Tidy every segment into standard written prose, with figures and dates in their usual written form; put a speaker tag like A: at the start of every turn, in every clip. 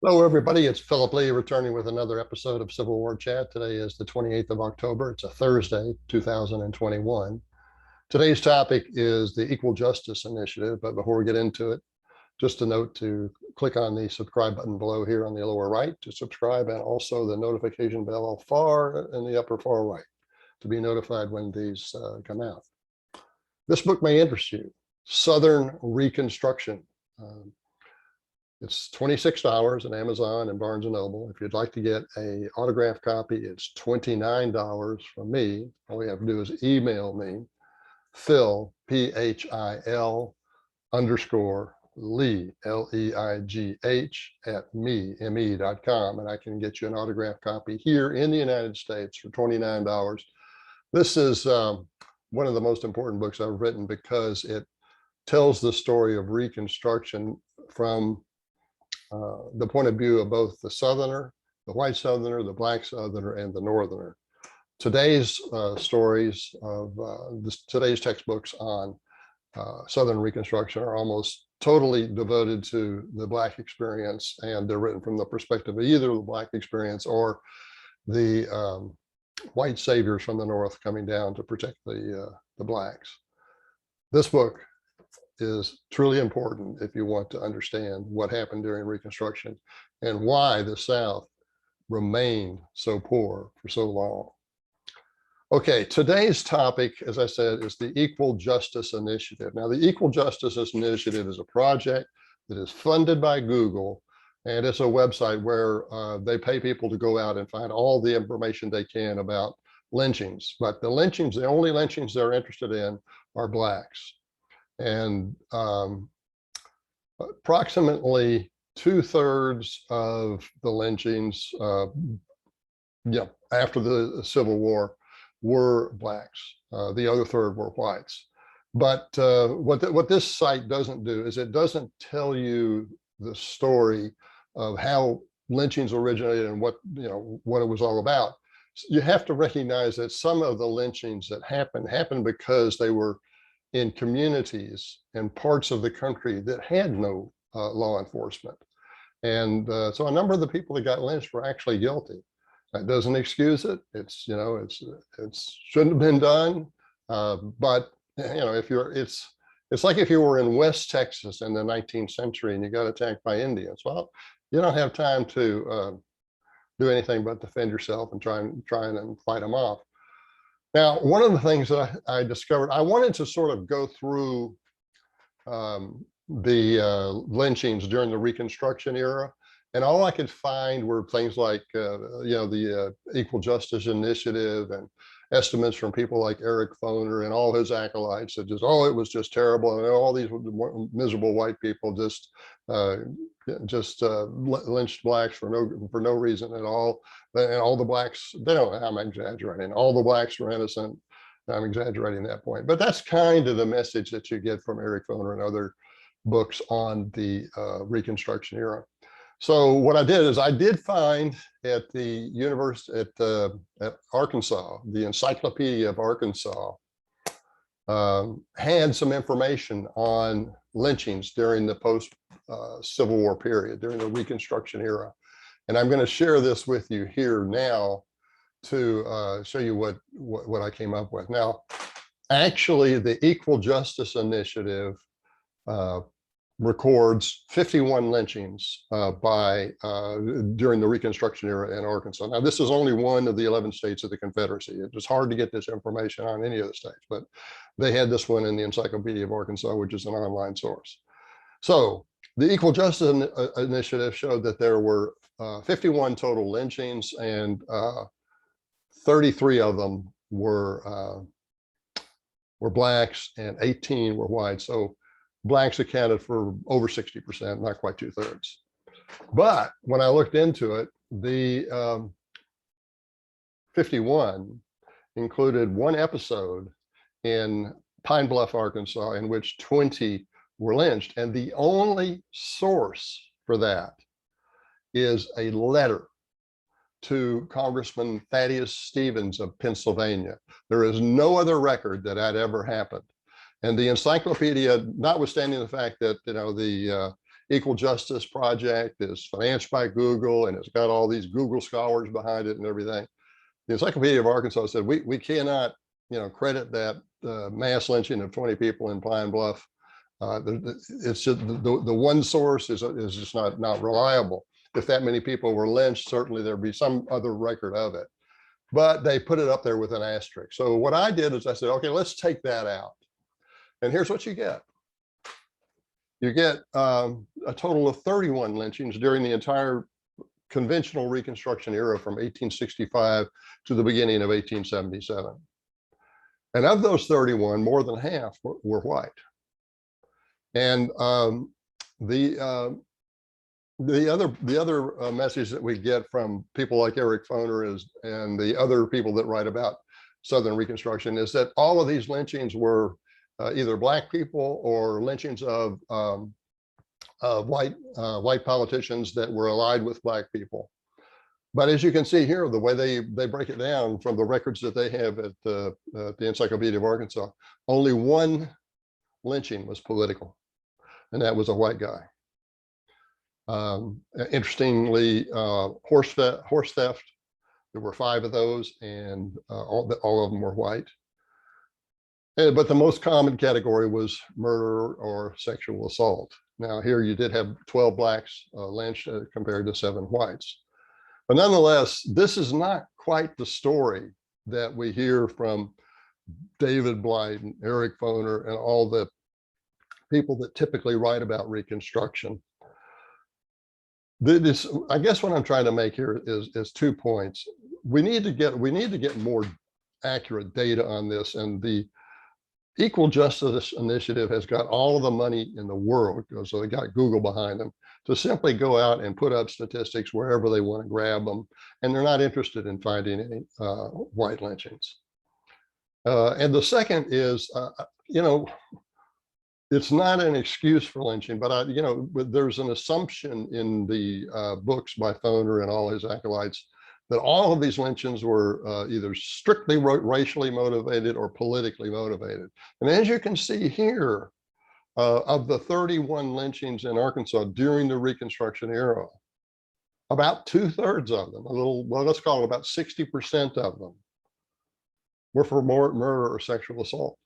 A: Hello, everybody. It's Philip Lee returning with another episode of Civil War Chat. Today is the 28th of October. It's a Thursday, 2021. Today's topic is the Equal Justice Initiative. But before we get into it, just a note to click on the subscribe button below here on the lower right to subscribe, and also the notification bell far in the upper far right to be notified when these come out. This book may interest you, Southern Reconstruction. It's $26 on Amazon and Barnes & Noble. If you'd like to get an autographed copy, it's $29 from me. All you have to do is email me, Phil, P-H-I-L _ Lee, L-E-I-G-H @me.com, and I can get you an autographed copy here in the United States for $29. This is one of the most important books I've written because it tells the story of Reconstruction from the point of view of both the Southerner, the white Southerner, the black Southerner, and the Northerner. Today's stories of today's textbooks on Southern Reconstruction are almost totally devoted to the black experience, and they're written from the perspective of either the black experience or the white saviors from the North coming down to protect the blacks. This book is truly important if you want to understand what happened during Reconstruction and why the South remained so poor for so long. Okay, today's topic, as I said, is the Equal Justice Initiative. Now, the Equal Justice Initiative is a project that is funded by Google, and it's a website where they pay people to go out and find all the information they can about lynchings. But the lynchings, the only lynchings they're interested in are blacks. And approximately 2/3 of the lynchings, after the Civil War, were blacks. The other third were whites. But what this site doesn't do is it doesn't tell you the story of how lynchings originated and what it was all about. You have to recognize that some of the lynchings that happened because they were in communities and parts of the country that had no law enforcement. And so a number of the people that got lynched were actually guilty. That doesn't excuse it. It shouldn't have been done. But it's like if you were in West Texas in the 19th century and you got attacked by Indians. Well, you don't have time to do anything but defend yourself and try and fight them off. Now, one of the things that I discovered, I wanted to sort of go through the lynchings during the Reconstruction era, and all I could find were things like, the Equal Justice Initiative and estimates from people like Eric Foner and all his acolytes that just, it was just terrible, and all these miserable white people just lynched blacks for no reason at all. And all the blacks, I'm exaggerating, all the blacks were innocent. I'm exaggerating that point, but that's kind of the message that you get from Eric Foner and other books on the Reconstruction era. So what I did is I did find at the university at Arkansas, the Encyclopedia of Arkansas had some information on lynchings during the post-Civil War period, during the Reconstruction era. And I'm going to share this with you here now to show you what I came up with. Now, actually, the Equal Justice Initiative records 51 lynchings during the Reconstruction era in Arkansas. Now, this is only one of the 11 states of the Confederacy. It was hard to get this information on any of the states, but they had this one in the Encyclopedia of Arkansas, which is an online source. So the Equal Justice Initiative showed that there were 51 total lynchings, and 33 of them were blacks and 18 were white. So blacks accounted for over 60%, not quite 2/3. But when I looked into it, the 51 included one episode in Pine Bluff, Arkansas, in which 20 were lynched. And the only source for that is a letter to Congressman Thaddeus Stevens of Pennsylvania. There is no other record that had ever happened. And the encyclopedia, notwithstanding the fact that the Equal Justice Project is financed by Google, and it's got all these Google scholars behind it and everything. The Encyclopedia of Arkansas said we cannot, credit that mass lynching of 20 people in Pine Bluff. It's just the one source is just not reliable. If that many people were lynched, certainly there'd be some other record of it. But they put it up there with an asterisk. So what I did is I said, okay, let's take that out. And here's what you get. You get a total of 31 lynchings during the entire conventional Reconstruction era from 1865 to the beginning of 1877. And of those 31, more than half were white. And the other message that we get from people like Eric Foner and the other people that write about Southern Reconstruction is that all of these lynchings were either Black people or lynchings of white politicians that were allied with Black people. But as you can see here, the way they break it down from the records that they have at the Encyclopedia of Arkansas, only one lynching was political, and that was a white guy. Interestingly, horse theft, there were 5 of those, and all of them were white. But the most common category was murder or sexual assault. Now here you did have 12 Blacks lynched compared to 7 whites. But nonetheless, this is not quite the story that we hear from David Blight and Eric Foner and all the people that typically write about Reconstruction. I guess what I'm trying to make here is 2 points. We need to get more accurate data on this, and the Equal Justice Initiative has got all of the money in the world, so they got Google behind them, to simply go out and put up statistics wherever they want to grab them, and they're not interested in finding any white lynchings. And the second is, it's not an excuse for lynching, but there's an assumption in the books by Foner and all his acolytes that all of these lynchings were either strictly racially motivated or politically motivated. And as you can see here, of the 31 lynchings in Arkansas during the Reconstruction era, about 2/3 of them, let's call it about 60% of them, were for murder or sexual assault.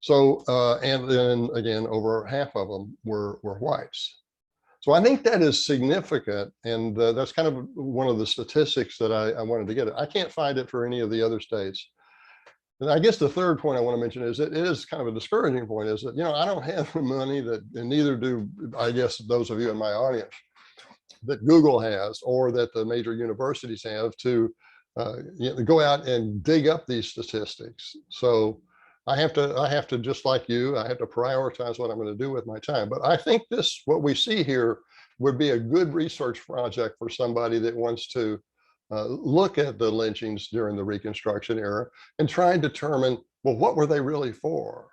A: So, and then again, over half of them were whites. So I think that is significant, and that's kind of one of the statistics that I wanted to get. I can't find it for any of the other states. And I guess the third point I want to mention is that it is kind of a discouraging point, is that, I don't have the money that, and neither do, I guess, those of you in my audience, that Google has or that the major universities have to go out and dig up these statistics. So I have to, just like you, I have to prioritize what I'm going to do with my time. But I think what we see here would be a good research project for somebody that wants to look at the lynchings during the Reconstruction era and try and determine, well, what were they really for?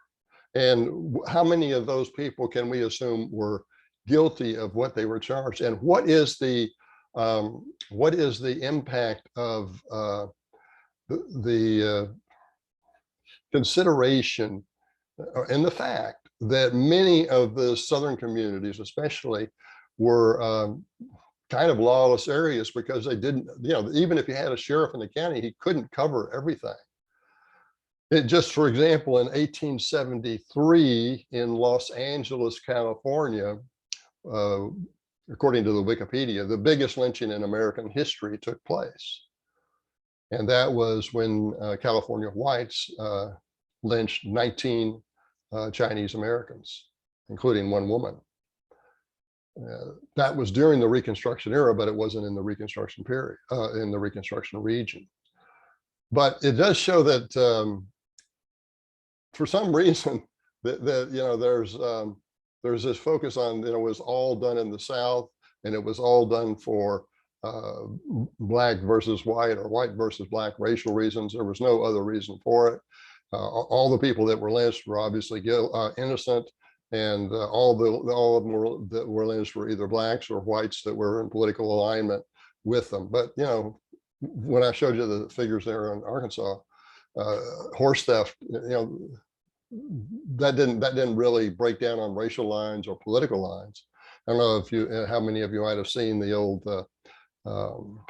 A: And how many of those people can we assume were guilty of what they were charged? And what is the impact of the consideration and the fact that many of the Southern communities especially were kind of lawless areas because they didn't, even if you had a sheriff in the county, he couldn't cover everything. Just for example, in 1873 in Los Angeles, California, according to the Wikipedia, the biggest lynching in American history took place. And that was when California whites lynched 19 Chinese Americans, including 1 woman. That was during the Reconstruction era, but it wasn't in the Reconstruction period, in the Reconstruction region. But it does show that for some reason that there's this focus on, it was all done in the South, and it was all done for Black versus white or white versus Black racial reasons. There was no other reason for it. All the people that were lynched were obviously innocent, and all of them that were lynched were either Blacks or whites that were in political alignment with them. But when I showed you the figures there in Arkansas, horse theft, that didn't really break down on racial lines or political lines. I don't know if you how many of you might have seen the old um,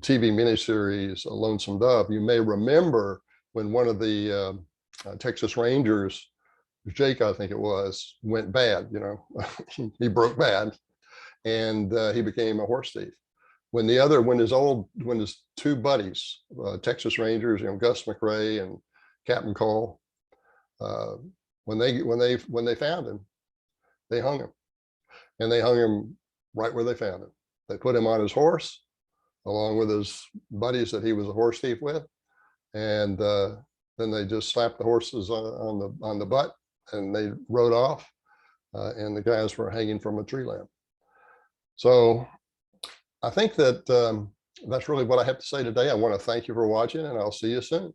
A: TV miniseries Lonesome Dove. You may remember when one of the Texas Rangers, Jake, I think it was, went bad. You know, he broke bad, and he became a horse thief. When his two buddies, Texas Rangers, you know, Gus McRae and Captain Cole, uh, when they found him, they hung him, and they hung him right where they found him. They put him on his horse along with his buddies that he was a horse thief with, and then they just slapped the horses on the butt, and they rode off, and the guys were hanging from a tree limb. So I think that that's really what I have to say today. I want to thank you for watching, and I'll see you soon.